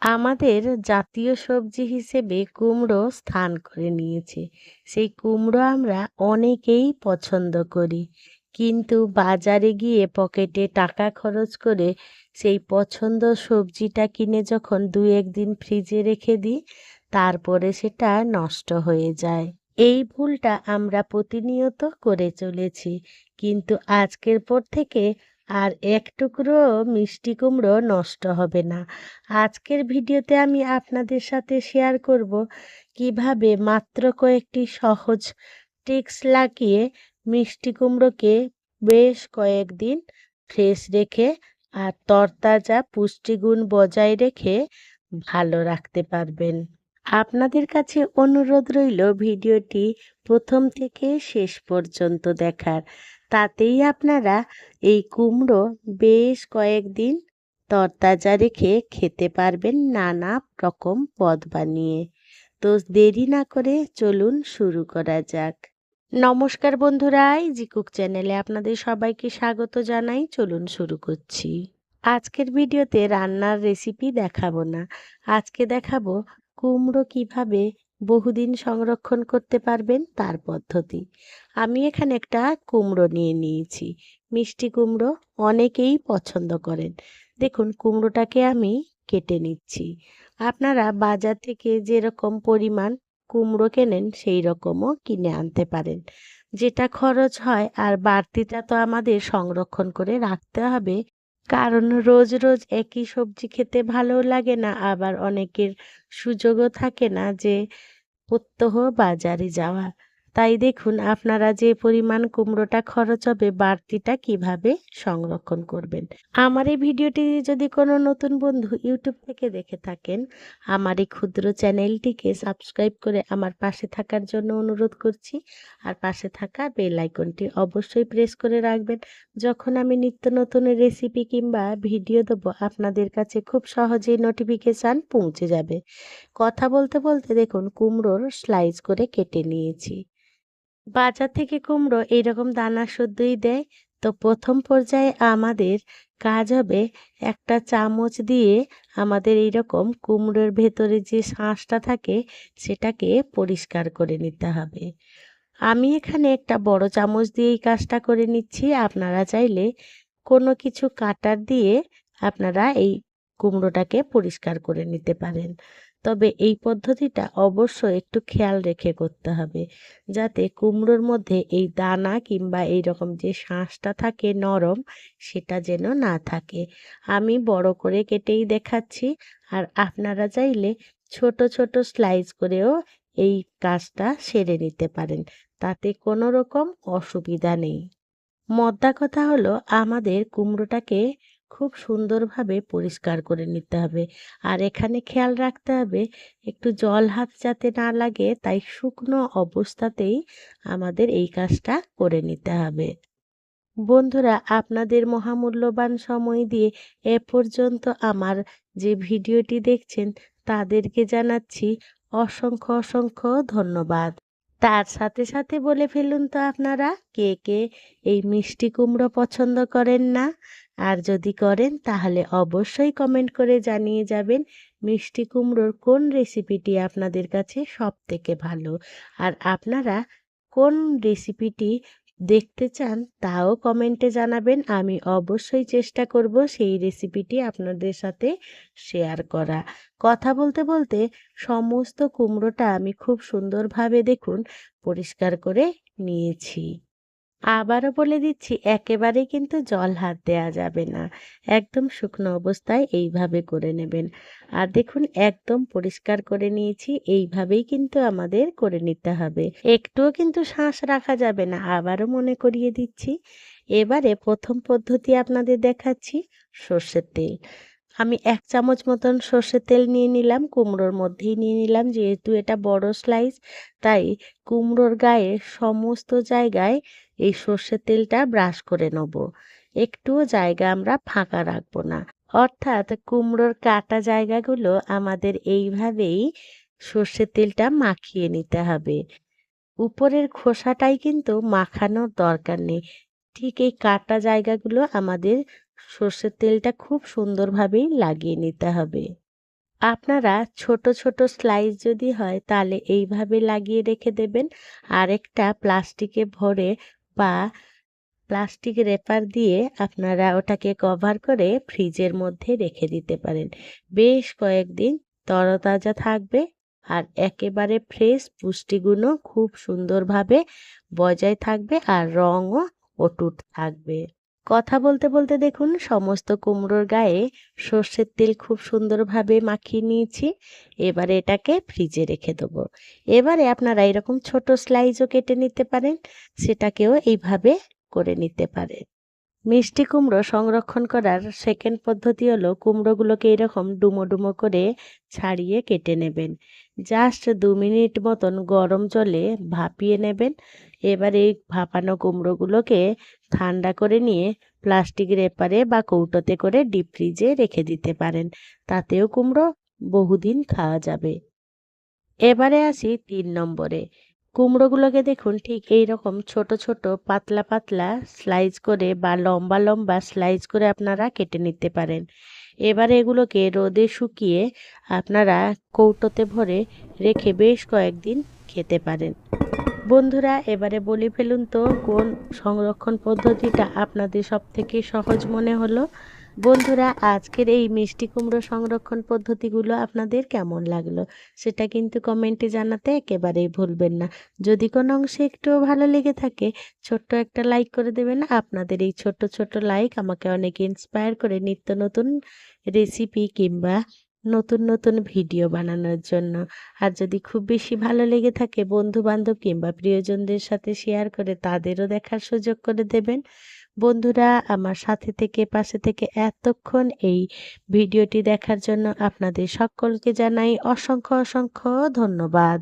আমাদের জাতীয় সবজি হিসেবে কুমড়ো স্থান করে নিয়েছে। সেই কুমড়ো আমরা অনেকেই পছন্দ করি। কিন্তু বাজারে গিয়ে পকেটে টাকা খরচ করে সেই পছন্দ সবজিটা কিনে যখন ২-১ দিন ফ্রিজে রেখে দিই, তারপরে সেটা নষ্ট হয়ে যায়। এই ভুলটা আমরা প্রতিনিয়ত করে চলেছি। কিন্তু আজকের পর থেকে আর এক টুকরোও মিষ্টি কুমড়ো নষ্ট হবে না। আজকের ভিডিওতে আমি আপনাদের সাথে শেয়ার করব কিভাবে মাত্র কয়েকটি সহজ ট্রিক্স লাগিয়ে মিষ্টি কুমড়োকে বেশ কয়েকদিন ফ্রেশ রেখে আর তরতাজা পুষ্টিগুণ বজায় রেখে ভালো রাখতে পারবেন। আপনাদের কাছে অনুরোধ রইল ভিডিওটি প্রথম থেকে শেষ পর্যন্ত দেখার। তাতেই আপনারা এই কুমড়ো বেশ কয়েকদিন তরতাজা রেখে খেতে পারবেন নানা রকম পদ বানিয়ে। তো দেরি না করে চলুন শুরু করা যাক। নমস্কার বন্ধুরা, ইজি কুক চ্যানেলে আপনাদের সবাইকে স্বাগত জানাই। চলুন শুরু করছি। আজকের ভিডিওতে রান্নার রেসিপি দেখাবো না। আজকে দেখাবো কুমড়ো কিভাবে বহুদিন সংরক্ষণ করতে পারবেন তার পদ্ধতি। আমি এখানে একটা কুমড়ো নিয়ে নিয়েছি। মিষ্টি কুমড়ো অনেকেই পছন্দ করেন। দেখুন কুমড়োটাকে আমি কেটে নিচ্ছি। আপনারা বাজার থেকে যেরকম পরিমাণ কুমড়ো কেনেন সেই রকমও কিনে আনতে পারেন। যেটা খরচ হয় আর বাড়তিটা তো আমাদের সংরক্ষণ করে রাখতে হবে। কারণ রোজ রোজ একই সবজি খেতে ভালোও লাগে না, আবার অনেকের সুযোগও থাকে না যে প্রত্যহ বাজারে যাওয়া। তাই দেখুন আপনারা যে পরিমাণ কুমড়োটা খরচ হবে বাড়তিটা কিভাবে সংরক্ষণ করবেন। আমার এই ভিডিওটি যদি কোনো নতুন বন্ধু ইউটিউব থেকে দেখে থাকেন, আমার এই ক্ষুদ্র চ্যানেলটিকে সাবস্ক্রাইব করে আমার পাশে থাকার জন্য অনুরোধ করছি। আর পাশে থাকা বেল আইকনটি অবশ্যই প্রেস করে রাখবেন। যখন আমি নিত্য নতুন রেসিপি কিংবা ভিডিও দেবো আপনাদের কাছে খুব সহজেই নোটিফিকেশান পৌঁছে যাবে। কথা বলতে বলতে দেখুন কুমড়োর স্লাইস করে কেটে নিয়েছি। বাজার থেকে কুমড়ো এইরকম দানা শুদ্ধই দেয়। তো প্রথম পর্যায়ে আমাদের কাজ হবে একটা চামচ দিয়ে আমাদের এইরকম কুমড়োর ভেতরে যে শাঁসটা থাকে সেটাকে পরিষ্কার করে নিতে হবে। আমি এখানে একটা বড় চামচ দিয়ে এই কাজটা করে নিচ্ছি। আপনারা চাইলে কোনো কিছু কাটার দিয়ে আপনারা এই কুমড়োটাকে পরিষ্কার করে নিতে পারেন। তবে এই পদ্ধতিটা অবশ্যই একটু খেয়াল রেখে করতে হবে, যাতে কুমড়োর মধ্যে এই দানা কিংবা এই রকম যে শাঁসটা থাকে নরম সেটা যেন না থাকে। আমি বড় করে কেটেই দেখাচ্ছি, আর আপনারা চাইলে ছোট ছোট স্লাইস করেও এই কাজটা সেরে নিতে পারেন। তাতে কোনো রকম অসুবিধা নেই। মোদ্দা কথা হলো আমাদের কুমড়োটাকে খুব সুন্দরভাবে পরিষ্কার করে নিতে হবে। আর এখানে খেয়াল রাখতে হবে একটু জল হাত যাতে না লাগে, তাই শুকনো অবস্থাতেই আমাদের এই কাজটা করে নিতে হবে। বন্ধুরা, আপনাদের মহামূল্যবান সময় দিয়ে এ পর্যন্ত আমার যে ভিডিওটি দেখছেন তাদেরকে জানাচ্ছি অসংখ্য অসংখ্য ধন্যবাদ। তার সাথে সাথে বলে ফেলুন তো আপনারা কে কে এই মিষ্টি কুমড়ো পছন্দ করেন না? আর যদি করেন তাহলে অবশ্যই কমেন্ট করে জানিয়ে যাবেন মিষ্টি কুমড়োর কোন রেসিপিটি আপনাদের কাছে সবথেকে ভালো। আর আপনারা কোন রেসিপিটি দেখতে চান তাও কমেন্টে জানাবেন। আমি অবশ্যই চেষ্টা করব সেই রেসিপিটি আপনাদের সাথে শেয়ার করা। কথা বলতে বলতে সমস্ত কুমড়োটা আমি খুব সুন্দরভাবে দেখুন পরিষ্কার করে নিয়েছি। আবারও বলে দিচ্ছি একেবারেই কিন্তু জল হাত দেওয়া যাবে না। একদম শুকনো অবস্থায় এইভাবে করে নেবেন। আর দেখুন একদম পরিষ্কার করে নিয়েছি। এইভাবেই কিন্তু আমাদের করে নিতে হবে। একটুও কিন্তু শাঁস রাখা যাবে না। আবারও মনে করিয়ে দিচ্ছি। এবারে প্রথম পদ্ধতি আপনাদের দেখাচ্ছি, সর্ষের তেল। আমি ১ চামচ মতন সর্ষের তেল নিয়ে নিলাম, কুমড়োর মধ্যেই নিয়ে নিলাম। যেহেতু এটা বড় স্লাইস, তাই কুমড়োর গায়ে সমস্ত জায়গায় এই সর্ষের তেলটা ব্রাশ করে নেব। একটুও জায়গা আমরা ফাঁকা রাখবো না। অর্থাৎ কুমড়োর কাটা জায়গাগুলো আমাদের এইভাবেই সর্ষের তেলটা মাখিয়ে নিতে হবে। উপরের খোসাটাই কিন্তু মাখানোর দরকার নেই। ঠিক এই কাটা জায়গাগুলো আমাদের সর্ষের তেলটা খুব সুন্দরভাবেই লাগিয়ে নিতে হবে। আপনারা ছোট ছোট স্লাইস যদি হয় তাহলে এইভাবে লাগিয়ে রেখে দেবেন। আরেকটা প্লাস্টিকে ভরে বা প্লাস্টিক র্যাপার দিয়ে আপনারা ওটাকে কভার করে ফ্রিজের মধ্যে রেখে দিতে পারেন। বেশ কয়েকদিন তরতাজা থাকবে আর একেবারে ফ্রেশ, পুষ্টিগুণও খুব সুন্দরভাবে বজায় থাকবে আর রঙও অটুট থাকবে। কথা বলতে বলতে দেখুন সমস্ত কুমড়োর গায়ে সর্ষের তেল খুব সুন্দরভাবে মাখিয়ে নিয়েছি। এবারে এটাকে ফ্রিজে রেখে দেবো। এবারে আপনারা এরকম ছোট স্লাইসও কেটে নিতে পারেন, সেটাকেও এইভাবে করে নিতে পারেন। মিষ্টি কুমড়ো সংরক্ষণ করার সেকেন্ড পদ্ধতি হলো কুমড়োগুলোকে এরকম ডুমো ডুমো করে ছাড়িয়ে কেটে নেবেন। জাস্ট 2 মিনিট মতন গরম জলে ভাপিয়ে নেবেন। এবার এই ভাপানো কুমড়োগুলোকে ঠান্ডা করে নিয়ে প্লাস্টিক র্যাপারে বা কৌটোতে করে ডিপ ফ্রিজে রেখে দিতে পারেন। তাতেও কুমড়ো বহুদিন খাওয়া যাবে। এবারে আসি 3 নম্বরে। কুমড়োগুলোকে দেখুন ঠিক এইরকম ছোট ছোট পাতলা পাতলা স্লাইস করে বা লম্বা লম্বা স্লাইস করে আপনারা কেটে নিতে পারেন। এবারে এগুলোকে রোদে শুকিয়ে আপনারা কৌটোতে ভরে রেখে বেশ কয়েকদিন খেতে পারেন। বন্ধুরা, এবারে বলে ফেলুন তো কোন সংরক্ষণ পদ্ধতিটা আপনাদের সবথেকে সহজ মনে হলো। বন্ধুরা, আজকের এই মিষ্টি কুমড়ো সংরক্ষণ পদ্ধতিগুলো আপনাদের কেমন লাগলো সেটা কিন্তু কমেন্টে জানাতে একেবারেই ভুলবেন না। যদি কোনো অংশে একটুও ভালো লেগে থাকে ছোট্ট একটা লাইক করে দেবেন। আপনাদের এই ছোট্ট ছোট্ট লাইক আমাকে অনেক ইন্সপায়ার করে নিত্য নতুন রেসিপি কিংবা নতুন নতুন ভিডিও বানানোর জন্য। আর যদি খুব বেশি ভালো লেগে থাকে বন্ধু বান্ধব কিংবা প্রিয়জনদের সাথে শেয়ার করে তাদেরও দেখার সুযোগ করে দেবেন। বন্ধুরা, আমার সাথে থেকে পাশে থেকে এতক্ষণ এই ভিডিওটি দেখার জন্য আপনাদের সকলকে জানাই অসংখ্য অসংখ্য ধন্যবাদ।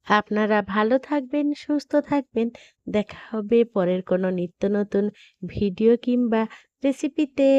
আপনারা ভালো থাকবেন, সুস্থ থাকবেন। দেখা হবে পরের কোনো নিত্য নতুন ভিডিও কিংবা রেসিপিতে।